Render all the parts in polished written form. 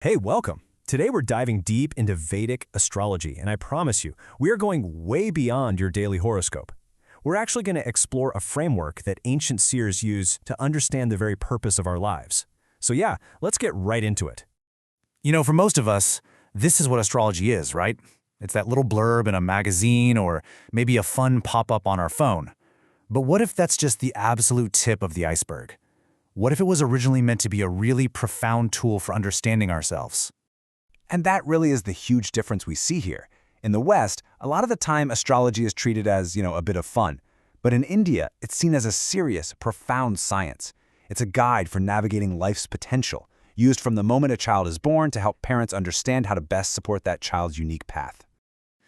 Hey, welcome. Today we're diving deep into Vedic astrology, and I promise you, we are going way beyond your daily horoscope. We're actually going to explore a framework that ancient seers use to understand the very purpose of our lives. So yeah, let's get right into it. For most of us, this is what astrology is, right? It's that little blurb in a magazine or maybe a fun pop-up on our phone. But what if that's just the absolute tip of the iceberg? What if it was originally meant to be a really profound tool for understanding ourselves? And that really is the huge difference we see here. In the West, a lot of the time astrology is treated as, a bit of fun. But in India, it's seen as a serious, profound science. It's a guide for navigating life's potential, used from the moment a child is born to help parents understand how to best support that child's unique path.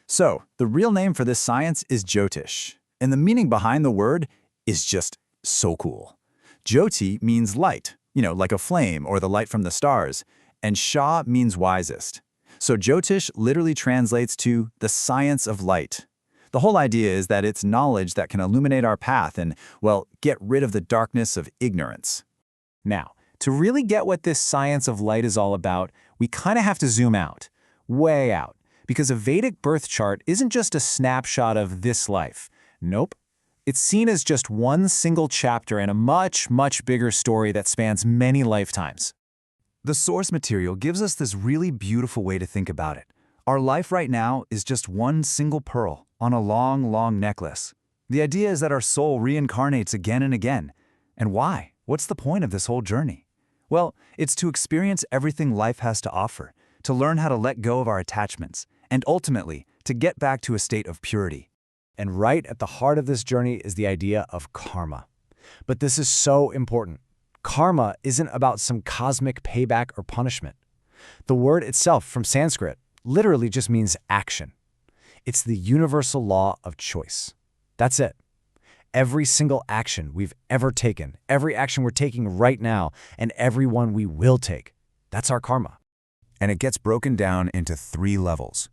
So, the real name for this science is Jyotish, and the meaning behind the word is just so cool. Jyoti means light, like a flame or the light from the stars, and Shah means wisest. So Jyotish literally translates to the science of light. The whole idea is that it's knowledge that can illuminate our path and, get rid of the darkness of ignorance. Now, to really get what this science of light is all about, we kind of have to zoom out, way out, because a Vedic birth chart isn't just a snapshot of this life. Nope. It's seen as just one single chapter in a much, much bigger story that spans many lifetimes. The source material gives us this really beautiful way to think about it. Our life right now is just one single pearl on a long, long necklace. The idea is that our soul reincarnates again and again. And why? What's the point of this whole journey? Well, it's to experience everything life has to offer, to learn how to let go of our attachments, and ultimately, to get back to a state of purity. And right at the heart of this journey is the idea of karma. But this is so important. Karma isn't about some cosmic payback or punishment. The word itself, from Sanskrit, literally just means action. It's the universal law of choice. That's it. Every single action we've ever taken, every action we're taking right now, and every one we will take, that's our karma. And it gets broken down into 3 levels.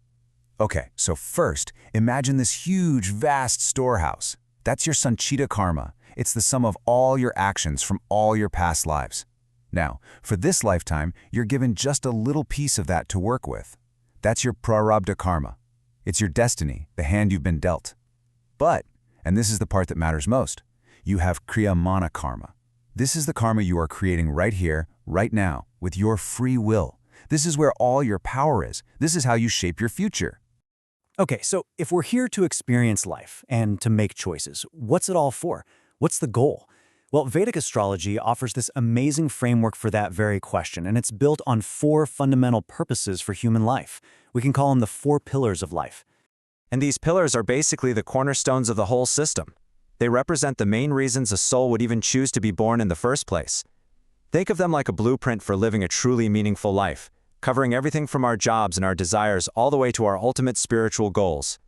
Okay, so first, imagine this huge, vast storehouse. That's your Sanchita karma. It's the sum of all your actions from all your past lives. Now, for this lifetime, you're given just a little piece of that to work with. That's your prarabdha karma. It's your destiny, the hand you've been dealt. But, and this is the part that matters most, you have kriyamana karma. This is the karma you are creating right here, right now, with your free will. This is where all your power is. This is how you shape your future. Okay, so if we're here to experience life and to make choices, what's it all for? What's the goal? Well, Vedic astrology offers this amazing framework for that very question, and it's built on 4 fundamental purposes for human life. We can call them the 4 pillars of life. And these pillars are basically the cornerstones of the whole system. They represent the main reasons a soul would even choose to be born in the first place. Think of them like a blueprint for living a truly meaningful life, covering everything from our jobs and our desires all the way to our ultimate spiritual goals.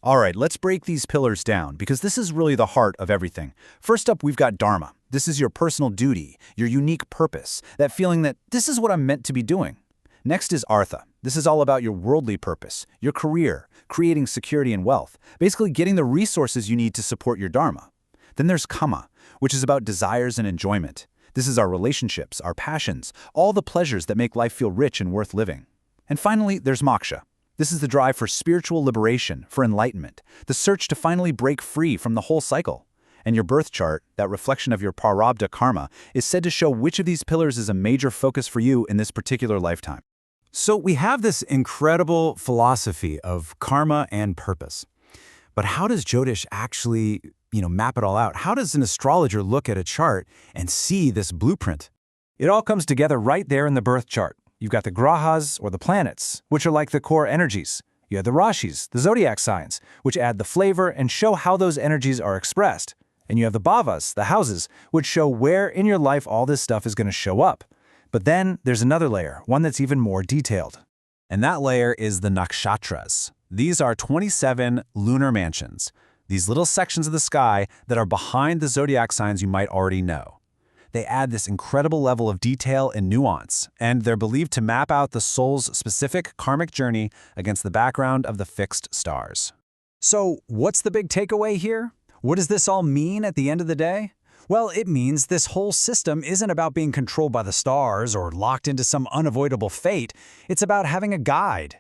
All right, let's break these pillars down, because this is really the heart of everything. First up, we've got Dharma. This is your personal duty, your unique purpose, that feeling that this is what I'm meant to be doing. Next is Artha. This is all about your worldly purpose, your career, creating security and wealth, basically getting the resources you need to support your Dharma. Then there's Kama, which is about desires and enjoyment. This is our relationships, our passions, all the pleasures that make life feel rich and worth living. And finally, there's Moksha. This is the drive for spiritual liberation, for enlightenment, the search to finally break free from the whole cycle. And your birth chart, that reflection of your prarabdha karma, is said to show which of these pillars is a major focus for you in this particular lifetime. So we have this incredible philosophy of karma and purpose. But how does Jyotish actually, map it all out? How does an astrologer look at a chart and see this blueprint? It all comes together right there in the birth chart. You've got the grahas, or the planets, which are like the core energies. You have the rashis, the zodiac signs, which add the flavor and show how those energies are expressed. And you have the bhavas, the houses, which show where in your life all this stuff is going to show up. But then there's another layer, one that's even more detailed. And that layer is the nakshatras. These are 27 lunar mansions, these little sections of the sky that are behind the zodiac signs you might already know. They add this incredible level of detail and nuance, and they're believed to map out the soul's specific karmic journey against the background of the fixed stars. So, what's the big takeaway here? What does this all mean at the end of the day? Well, it means this whole system isn't about being controlled by the stars or locked into some unavoidable fate. It's about having a guide.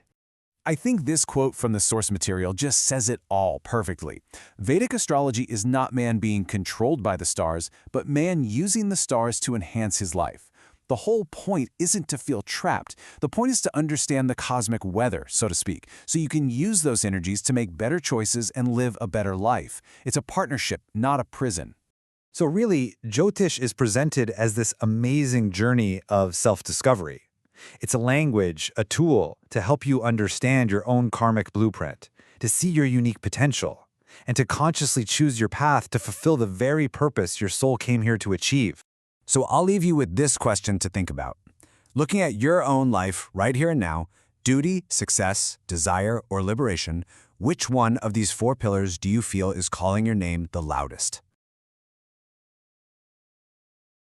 I think this quote from the source material just says it all perfectly. Vedic astrology is not man being controlled by the stars, but man using the stars to enhance his life. The whole point isn't to feel trapped. The point is to understand the cosmic weather, so to speak, so you can use those energies to make better choices and live a better life. It's a partnership, not a prison. So really, Jyotish is presented as this amazing journey of self-discovery. It's a language, a tool to help you understand your own karmic blueprint, to see your unique potential, and to consciously choose your path to fulfill the very purpose your soul came here to achieve. So I'll leave you with this question to think about. Looking at your own life right here and now, duty, success, desire, or liberation, which one of these 4 pillars do you feel is calling your name the loudest?